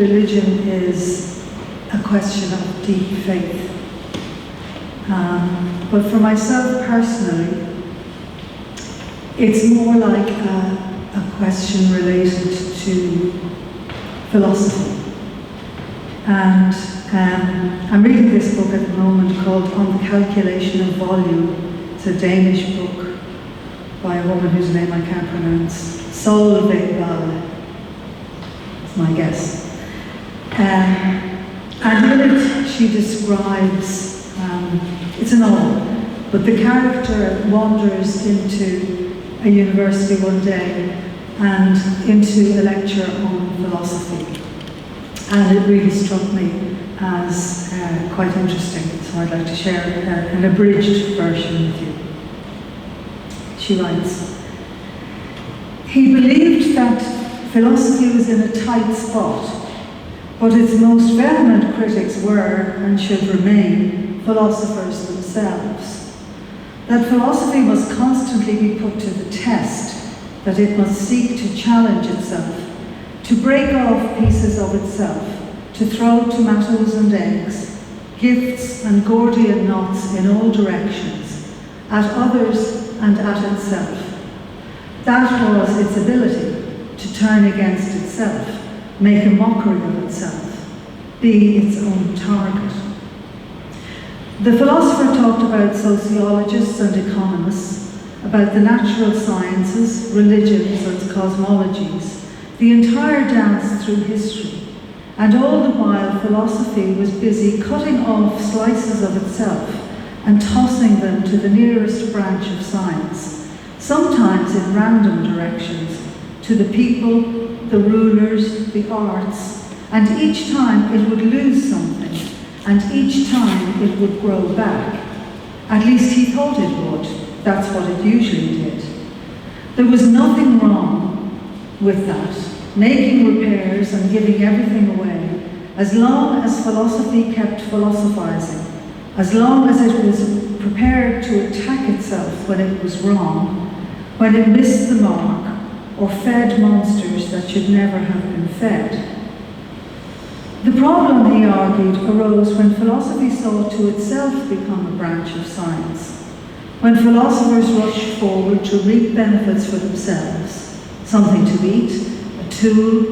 Religion is a question of deep faith. But for myself personally, it's more like a question related to philosophy. And I'm reading this book at the moment called On the Calculation of Volume. It's a Danish book by a woman whose name I can't pronounce. Solveig Bale, is my guess. And in it she describes, it's a novel, but the character wanders into a university one day and into a lecture on philosophy. And it really struck me as quite interesting, so I'd like to share an abridged version with you. She writes, "He believed that philosophy was in a tight spot, but its most vehement critics were, and should remain, philosophers themselves. That philosophy must constantly be put to the test, that it must seek to challenge itself, to break off pieces of itself, to throw tomatoes and eggs, gifts and Gordian knots in all directions, at others and at itself. That was its ability, to turn against itself, make a mockery of itself, be its own target." The philosopher talked about sociologists and economists, about the natural sciences, religions and cosmologies, the entire dance through history, and all the while philosophy was busy cutting off slices of itself and tossing them to the nearest branch of science, sometimes in random directions, to the people, the rulers, the arts, and each time it would lose something, and each time it would grow back. At least he thought it would. That's what it usually did. There was nothing wrong with that, making repairs and giving everything away, as long as philosophy kept philosophizing, as long as it was prepared to attack itself when it was wrong, when it missed the mark, or fed monsters that should never have been fed. The problem, he argued, arose when philosophy sought to itself become a branch of science, when philosophers rushed forward to reap benefits for themselves, something to eat, a tool,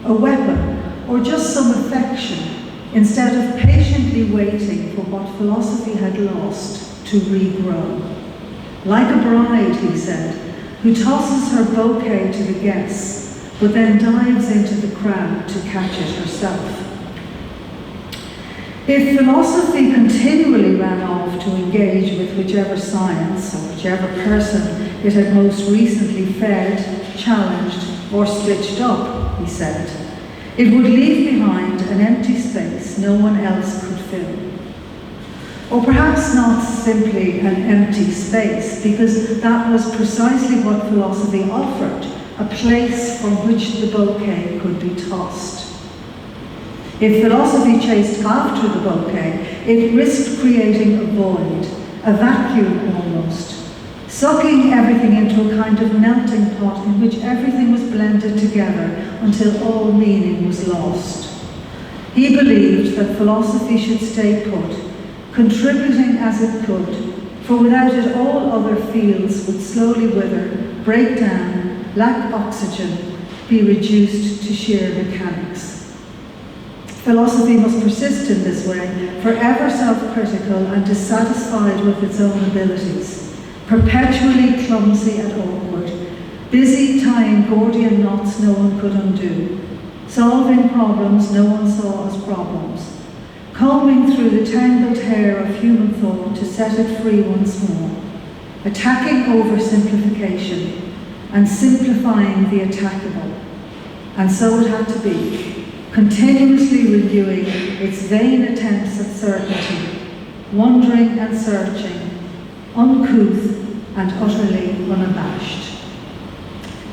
a weapon, or just some affection, instead of patiently waiting for what philosophy had lost to regrow. Like a bride, he said, who tosses her bouquet to the guests, but then dives into the crowd to catch it herself. If philosophy continually ran off to engage with whichever science or whichever person it had most recently fed, challenged, or stitched up, he said, it would leave behind an empty space no one else could fill. Or perhaps not simply an empty space, because that was precisely what philosophy offered, a place from which the bouquet could be tossed. If philosophy chased after the bouquet, it risked creating a void, a vacuum almost, sucking everything into a kind of melting pot in which everything was blended together until all meaning was lost. He believed that philosophy should stay put, contributing as it could, for without it all other fields would slowly wither, break down, lack oxygen, be reduced to sheer mechanics. Philosophy must persist in this way, forever self-critical and dissatisfied with its own abilities, perpetually clumsy and awkward, busy tying Gordian knots no one could undo, solving problems no one saw as problems, combing through the tangled hair of human thought to set it free once more, attacking oversimplification and simplifying the attackable. And so it had to be, continuously renewing its vain attempts at certainty, wondering and searching, uncouth and utterly unabashed."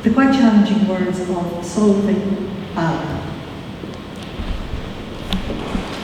The quite challenging words of Solveig Bale.